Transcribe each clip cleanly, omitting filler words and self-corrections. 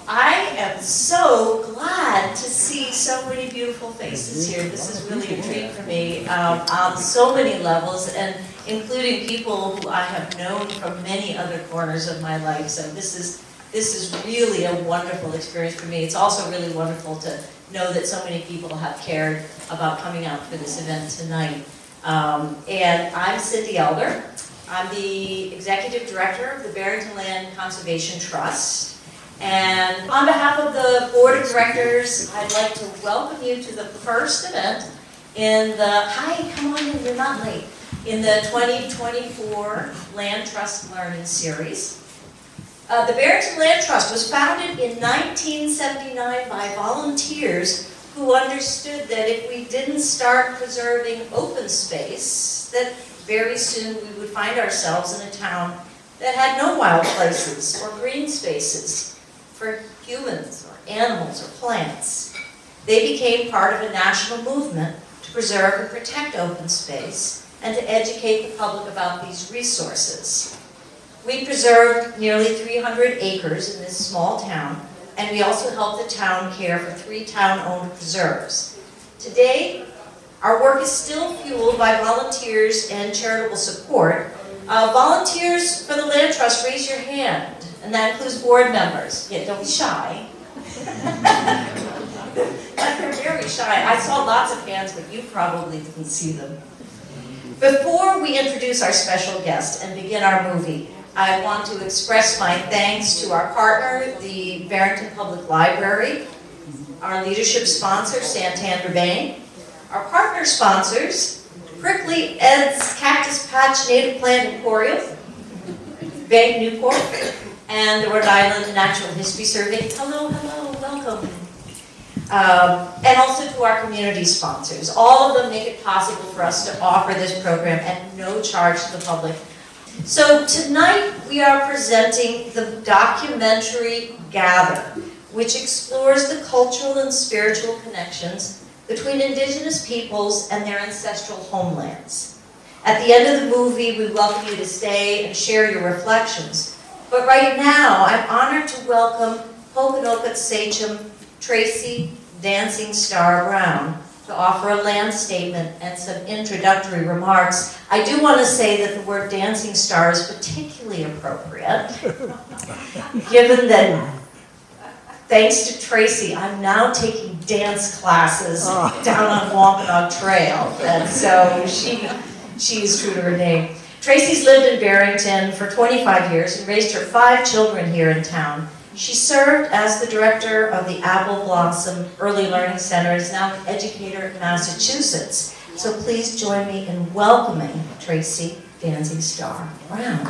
I am so glad to see so many beautiful faces here. This is really a treat for me on so many levels, and including people who I have known from many other corners of my life. So this is really a wonderful experience for me. It's also really wonderful to know that so many people have cared about coming out for this event tonight. And I'm Cindy Elder. I'm the Executive Director of the Barrington Land Conservation Trust. And on behalf of the Board of Directors, I'd like to welcome you to the first event in the, hi, come on in, you're not late, in the 2024 Land Trust Learning Series. The Barrington Land Trust was founded in 1979 by volunteers who understood that if we didn't start preserving open space, that very soon we would find ourselves in a town that had no wild places or green spaces for humans or animals or plants. They became part of a national movement to preserve and protect open space and to educate the public about these resources. We preserved nearly 300 acres in this small town, and we also helped the town care for 3 town-owned preserves. Today, our work is still fueled by volunteers and charitable support. Volunteers for the Land Trust, raise your hand. And that includes board members. Yeah, don't be shy. They're very shy. I saw lots of hands, but you probably didn't see them. Before we introduce our special guest and begin our movie, I want to express my thanks to our partner, the Barrington Public Library, our leadership sponsor, Santander Bank, our partner sponsors, Prickly Ed's Cactus Patch Native Plant Emporium, Bank Newport, and the Rhode Island Natural History Survey. Hello, hello, welcome. And also to our community sponsors. All of them make it possible for us to offer this program at no charge to the public. So tonight we are presenting the documentary Gather, which explores the cultural and spiritual connections between indigenous peoples and their ancestral homelands. At the end of the movie, we welcome you to stay and share your reflections. But right now, I'm honored to welcome Pokanoket Sachem Tracy Dancing Star Brown to offer a land statement and some introductory remarks. I do want to say that the word dancing star is particularly appropriate, given that, thanks to Tracy, I'm now taking dance classes down on Wampanoag Trail, and so she is true to her name. Tracy's lived in Barrington for 25 years and raised her 5 children here in town. She served as the director of the Apple Blossom Early Learning Center and is now an educator in Massachusetts. So please join me in welcoming Tracy Dancing Star Brown.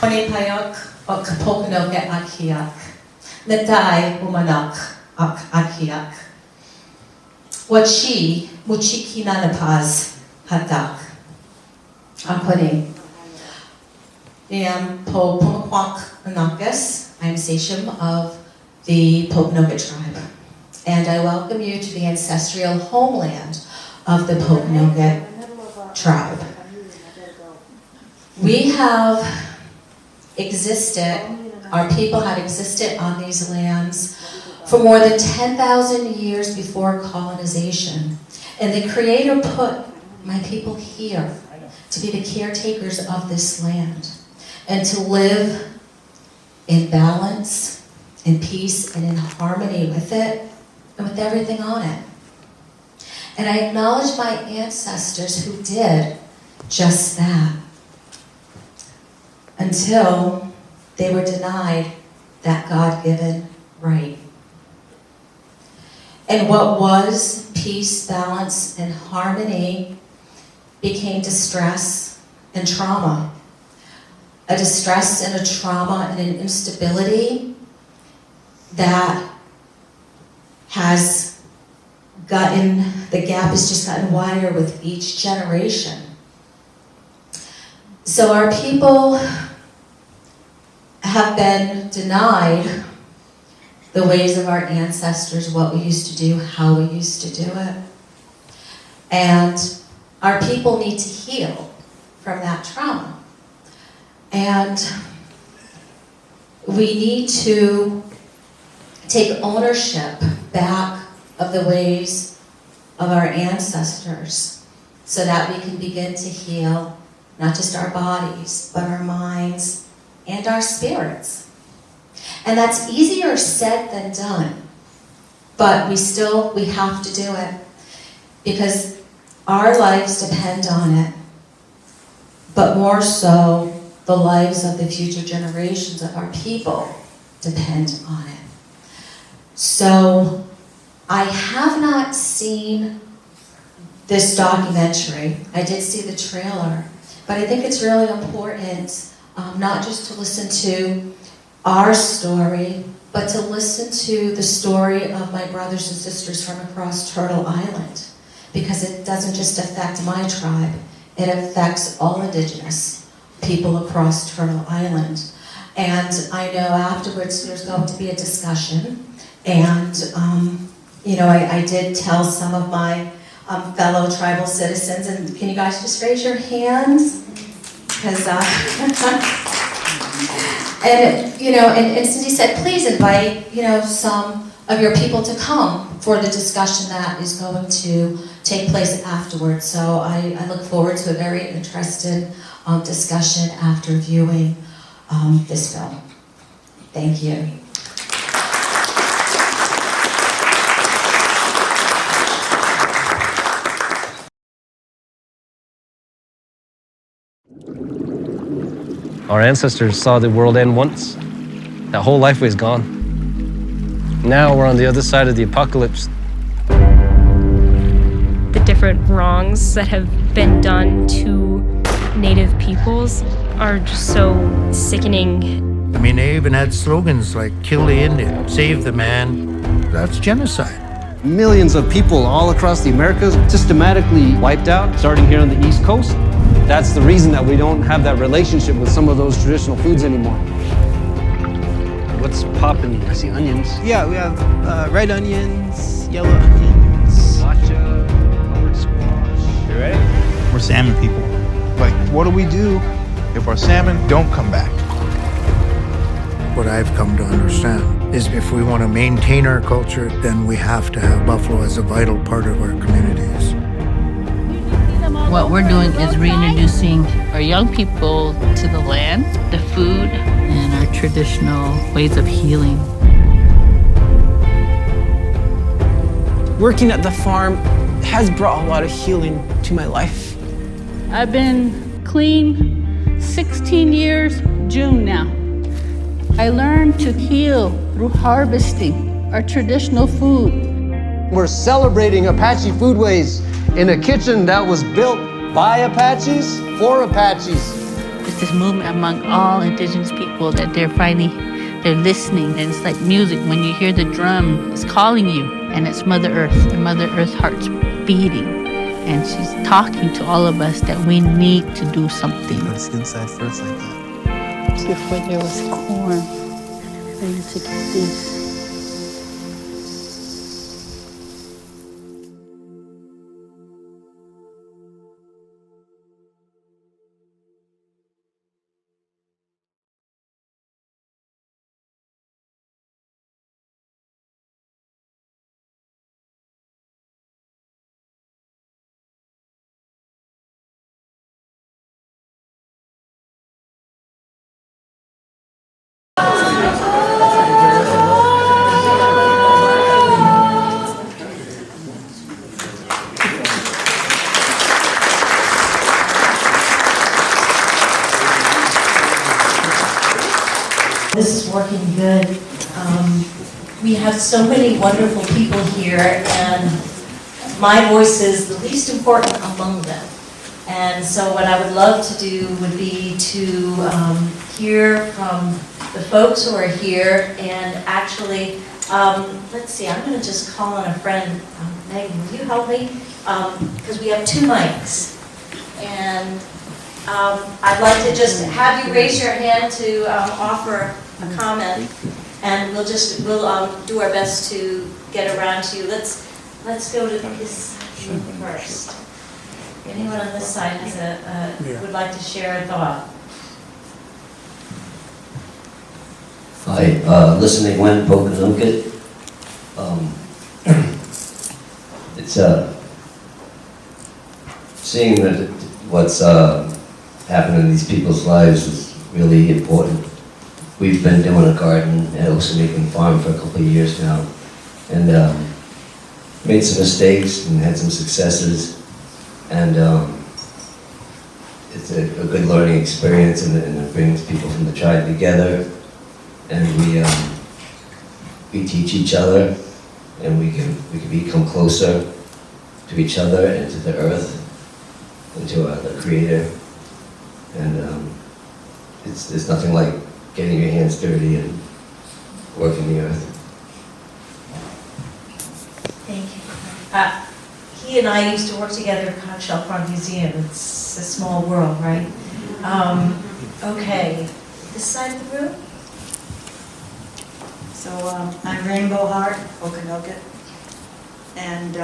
Payok ok Pokanoket Akiak. Natai umanak ak Akiak. Wachi muchiki nanapaz hatak. Akwani. Am po Pomaquank Anakas. I'm Sachem of the Pokanoket tribe. And I welcome you to the ancestral homeland of the Pokanoket tribe. We have existed, our people have existed on these lands for more than 10,000 years before colonization. And the Creator put my people here to be the caretakers of this land and to live in balance, in peace, and in harmony with it and with everything on it. And I acknowledge my ancestors who did just that until they were denied that God-given right. And what was peace, balance, and harmony became distress and trauma. A distress and a trauma and an instability that has gotten, the gap has just gotten wider with each generation. So our people have been denied the ways of our ancestors, what we used to do, how we used to do it. And our people need to heal from that trauma. And we need to take ownership back of the ways of our ancestors so that we can begin to heal not just our bodies, but our minds and our spirits. And that's easier said than done, but we have to do it because our lives depend on it, but more so the lives of the future generations of our people depend on it. So I have not seen this documentary. I did see the trailer, but I think it's really important not just to listen to our story, but to listen to the story of my brothers and sisters from across Turtle Island, because it doesn't just affect my tribe, it affects all Indigenous people across Turtle Island. And I know afterwards there's going to be a discussion, and I did tell some of my fellow tribal citizens, and can you guys just raise your hands? Because and Cindy said, please invite some of your people to come for the discussion that is going to take place afterwards. So I look forward to a very interesting discussion after viewing this film. Thank you. Our ancestors saw the world end once. That whole life was gone. Now we're on the other side of the apocalypse. The different wrongs that have been done to Native peoples are just so sickening. I mean, they even had slogans like, kill the Indian, save the man. That's genocide. Millions of people all across the Americas systematically wiped out, starting here on the East Coast. That's the reason that we don't have that relationship with some of those traditional foods anymore. What's poppin'? I see onions. Yeah, we have red onions, yellow onions. Sriracha, colored squash. You ready? We're salmon people. Like, what do we do if our salmon don't come back? What I've come to understand is if we want to maintain our culture, then we have to have buffalo as a vital part of our communities. What we're doing is reintroducing our young people to the land, the food, and our traditional ways of healing. Working at the farm has brought a lot of healing to my life. I've been clean 16 years, June now. I learned to heal through harvesting our traditional food. We're celebrating Apache foodways in a kitchen that was built by Apaches for Apaches. It's this movement among all Indigenous people that they're listening, and it's like music. When you hear the drum, it's calling you, and it's Mother Earth, and Mother Earth's heart's beating, and she's talking to all of us that we need to do something. It's inside first like that. Before there was corn, I used to get these. This is working good. We have so many wonderful people here, and my voice is the least important among them. And so what I would love to do would be to hear from the folks who are here, and actually, let's see, I'm going to just call on a friend. Megan, will you help me? Because we have 2 mics. And I'd like to just have you raise your hand to offer a comment, and we'll do our best to get around to you. Let's go to this. You first. Anyone on this side has Yeah. would like to share a thought? Hi, listening when Pokanunket. It's seeing that what's happened in these people's lives is really important. We've been doing a garden at Osamakan Farm for a couple of years now, and made some mistakes and had some successes, and it's a good learning experience, and it brings people from the tribe together, and we teach each other, and we can become closer to each other and to the earth and to the Creator, and there's nothing like getting your hands dirty and working the earth. Thank you. He and I used to work together at Conch Farm Museum. It's a small world, right? Okay, this side of the room? So I'm Rainbow Heart, Okanoket, and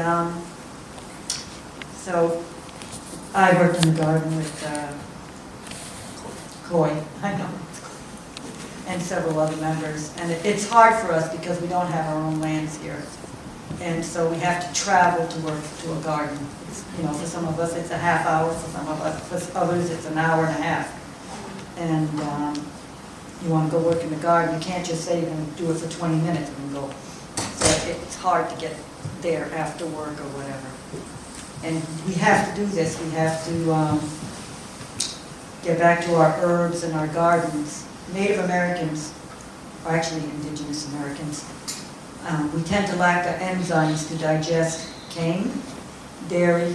so I worked in the garden with Coy, I know, and several other members, and it's hard for us because we don't have our own lands here, and so we have to travel to work to a garden. It's, you know, for some of us it's a half hour, for some of us, for others it's an hour and a half, and you want to go work in the garden, you can't just say you're going to do it for 20 minutes and go. So it's hard to get there after work or whatever. And we have to do this. We have to get back to our herbs and our gardens. Native Americans, or actually Indigenous Americans, we tend to lack the enzymes to digest cane, dairy,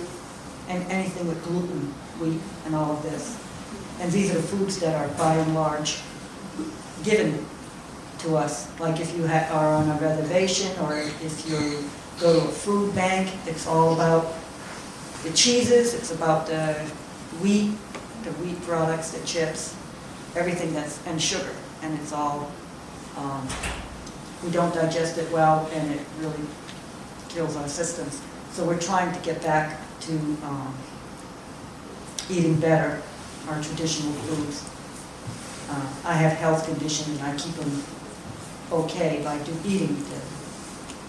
and anything with gluten, wheat, and all of this. And these are the foods that are by and large given to us. Like if you are on a reservation or if you go to a food bank, it's all about the cheeses, it's about the wheat products, the chips, everything and sugar. And it's all, we don't digest it well and it really kills our systems. So we're trying to get back to eating better, our traditional foods. I have health conditions and I keep them okay by eating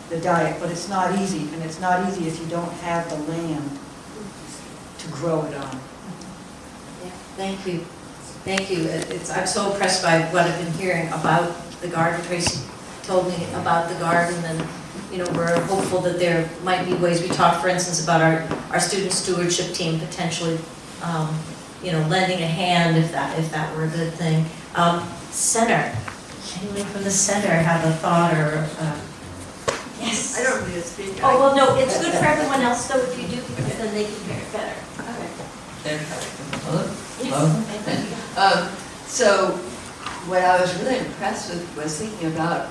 the diet, but it's not easy, and it's not easy if you don't have the land to grow it on. Yeah, thank you. Thank you. I'm so impressed by what I've been hearing about the garden. Tracy told me about the garden, and you know, we're hopeful that there might be ways. We talked, for instance, about our student stewardship team potentially you know, lending a hand if that were a good thing. Center. Anyone from the center have a thought or? Yes. I don't need to speak. Oh well, no. It's good for everyone else though. If you do, then they can hear it better. Okay. So, what I was really impressed with was thinking about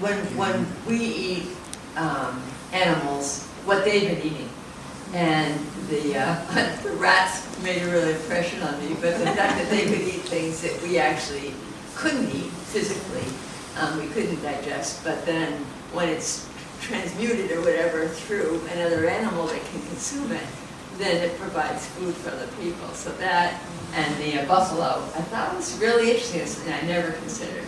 when we eat animals, what they've been eating. And the rats made a real impression on me, but the fact that they could eat things that we actually couldn't eat physically, we couldn't digest, but then when it's transmuted or whatever through another animal that can consume it, then it provides food for other people. So that and the buffalo, I thought was really interesting, something I never considered.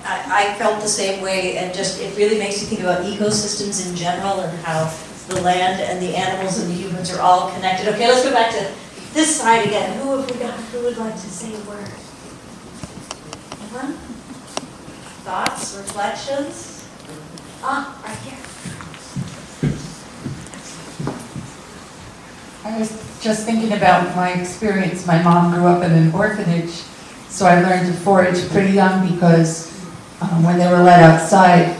I felt the same way, and just it really makes you think about ecosystems in general and how the land and the animals and the humans are all connected. Okay, let's go back to this side again. Who have we got? Who would like to say a word? Anyone? Thoughts, reflections? Right here. I was just thinking about my experience. My mom grew up in an orphanage, so I learned to forage pretty young because when they were let outside,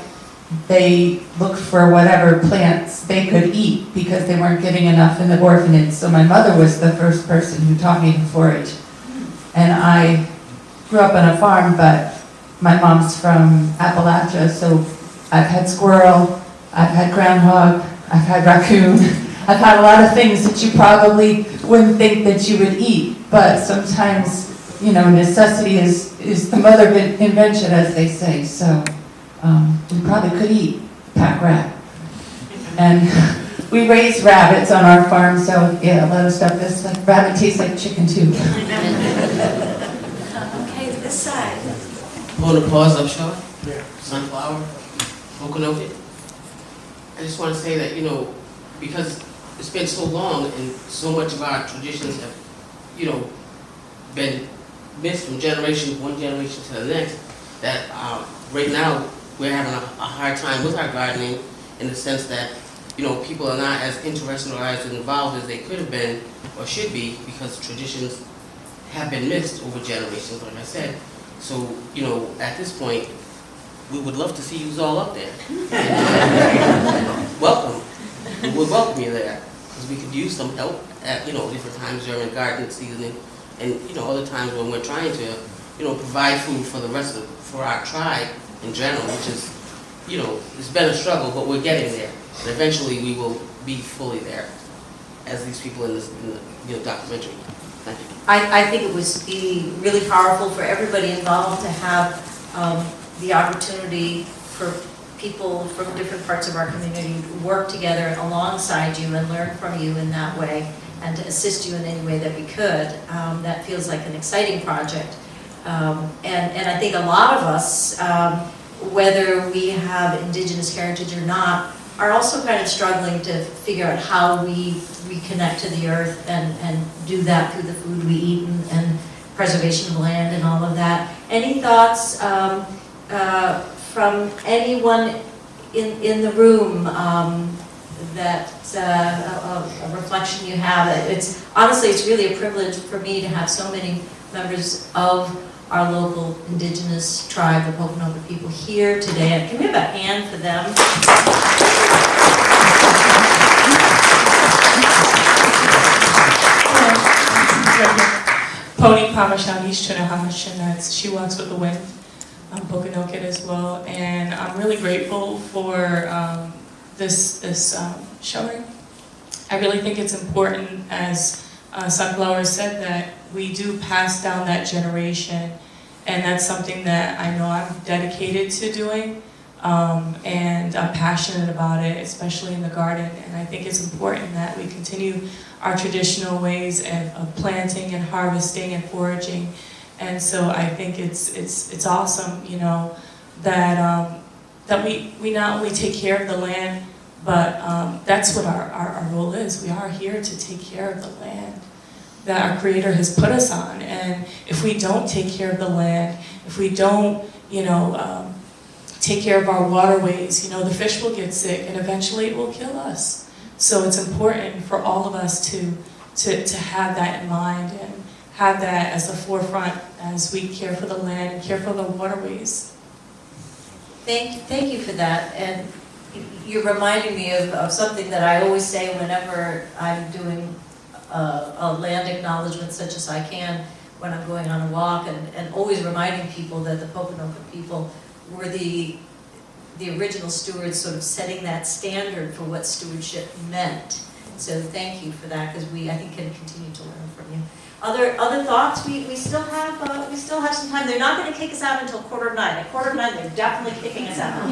they looked for whatever plants they could eat because they weren't getting enough in the orphanage. So my mother was the first person who taught me to forage. And I grew up on a farm, but my mom's from Appalachia, so I've had squirrel, I've had groundhog, I've had raccoon, I've had a lot of things that you probably wouldn't think that you would eat, but sometimes, you know, necessity is the mother of invention, as they say, so we probably could eat pack rat. And we raise rabbits on our farm, so yeah, a lot of stuff is like, rabbit tastes like chicken too. Okay, this side. On the pause up short, sunflower, Okanoke. I just want to say that, you know, because it's been so long and so much of our traditions have, you know, been missed from one generation to the next, that right now we're having a hard time with our gardening in the sense that, you know, people are not as interested or as involved as they could have been or should be because traditions have been missed over generations, like I said. So, you know, at this point, we would love to see you all up there. Welcome. We would welcome you there because we could use some help at, you know, different times during garden season and, you know, other times when we're trying to, you know, provide food for the rest of, for our tribe in general, which is, you know, it's been a struggle, but we're getting there. And eventually we will be fully there as these people in the you know, documentary. Thank you. I think it was really powerful for everybody involved to have the opportunity for people from different parts of our community to work together alongside you and learn from you in that way and to assist you in any way that we could. That feels like an exciting project. And I think a lot of us, whether we have Indigenous heritage or not, are also kind of struggling to figure out how we reconnect to the earth and do that through the food we eat and preservation of land and all of that. Any thoughts from anyone in the room that a reflection you have? Honestly, it's really a privilege for me to have so many members of our local Indigenous tribe, the Pokanoket people, here today. And can we have a hand for them? Pony Pamashagish Chunahash, and that's She Walks with the Wind. I'm Pokanoket as well, and I'm really grateful for this showing. I really think it's important, as Sunflower said, that we do pass down that generation, and that's something that I know I'm dedicated to doing, and I'm passionate about it, especially in the garden, and I think it's important that we continue our traditional ways of planting and harvesting and foraging. And so I think it's awesome, you know, that we not only take care of the land, but that's what our role is. We are here to take care of the land that our Creator has put us on. And if we don't take care of the land, if we don't, you know, take care of our waterways, you know, the fish will get sick and eventually it will kill us. So it's important for all of us to have that in mind and have that as the forefront as we care for the land and care for the waterways. Thank you for that. And you're reminding me of something that I always say whenever I'm doing a land acknowledgement such as I can when I'm going on a walk, and always reminding people that the Pokanoket people were the original stewards, sort of setting that standard for what stewardship meant. So thank you for that, because I think can continue to learn from you. Other thoughts? We still have some time. They're not going to kick us out until 8:45. At 8:45, they're definitely kicking us out.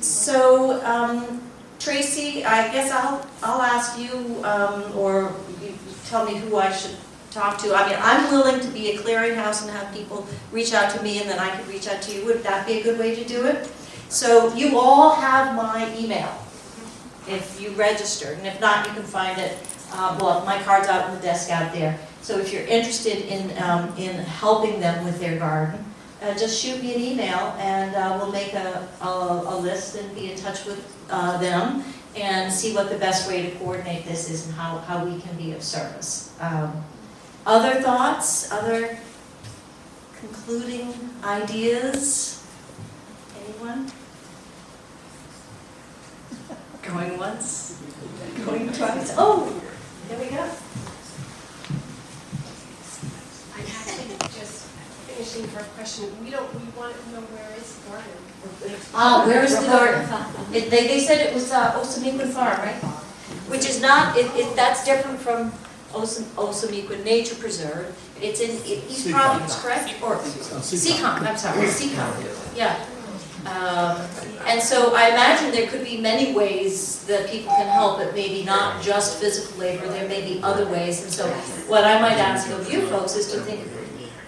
So Tracy, I guess I'll ask you, or you tell me who I should talk to. I mean, I'm willing to be a clearinghouse and have people reach out to me, and then I could reach out to you. Would that be a good way to do it? So you all have my email if you registered, and if not, you can find it. Well, my card's out on the desk out there. So if you're interested in helping them with their garden, just shoot me an email, and we'll make a list and be in touch with them and see what the best way to coordinate this is and how we can be of service. Other thoughts? Other concluding ideas? Anyone? Going once? Going twice? Oh, there we go. I'm actually just finishing her question. We want to know where is the garden? Where is the garden? They said it was Osamiquin Farm, right? Which is not, that's different from Osamiquin Nature Preserve. It's in East Providence, correct? Or Seacon, I'm sorry, Seacon. Yeah. And so I imagine there could be many ways that people can help, but maybe not just physical labor, there may be other ways. And so what I might ask of you folks is to think,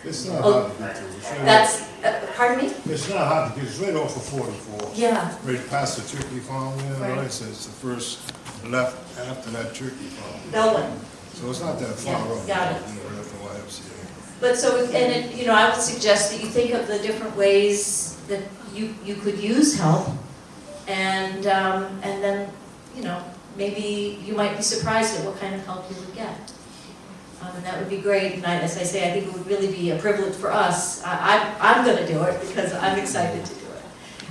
It's not hard to get to. It's right that's, pardon me? It's not hard to get, it's right off of 44. Yeah. Right past the turkey farm, you know, Right. right, so it's the first left after that turkey farm. Belwin. So it's not that far Yeah, off. got it. You know, right off the YMCA. But so, and it, you know, I would suggest that you think of the different ways that you could use help, and then, you know, maybe you might be surprised at what kind of help you would get. And that would be great, and as I say, I think it would really be a privilege for us. I'm gonna do it because I'm excited to do it.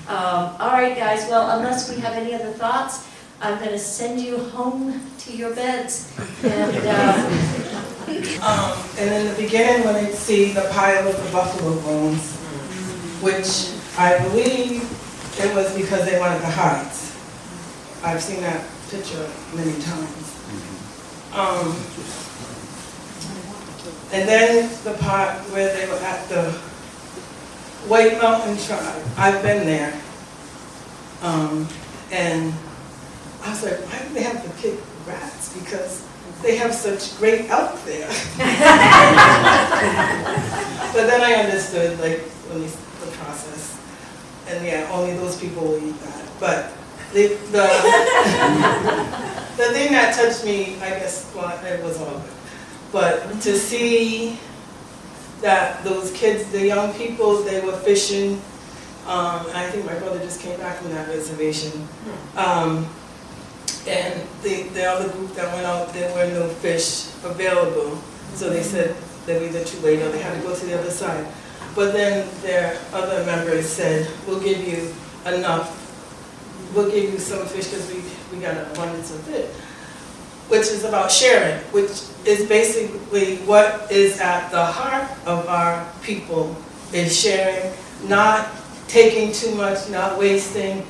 All right, guys, well, unless we have any other thoughts, I'm gonna send you home to your beds. And in the beginning, when they see the pile of the buffalo bones, which I believe it was because they wanted the hides. I've seen that picture many times. And then the part where they were at the White Mountain Tribe, I've been there. And I was like, why do they have to pick rats? Because they have such great elk there. But then I understood, like, when the process. And yeah, only those people will eat that. But the thing that touched me, I guess, well, it was all good. But to see that those kids, the young people, they were fishing. I think my brother just came back from that reservation. And the other group that went out, there were no fish available. So they said they were either too late or they had to go to the other side. But then their other members said, we'll give you enough. We'll give you some fish because we got an abundance of fish. Which is about sharing, which is basically what is at the heart of our people, is sharing, not taking too much, not wasting,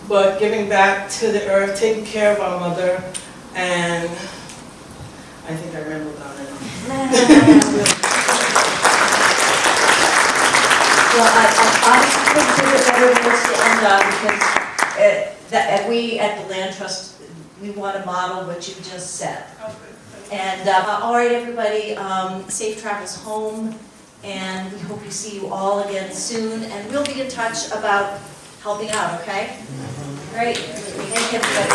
but giving back to the earth, taking care of our mother, and I think I rambled on and on. well, I couldn't think of better words to end on because we at the Land Trust, we want to model what you just said. And all right, everybody, safe travels home, and we hope to see you all again soon, and we'll be in touch about helping out, okay? Great. Thank you, everybody.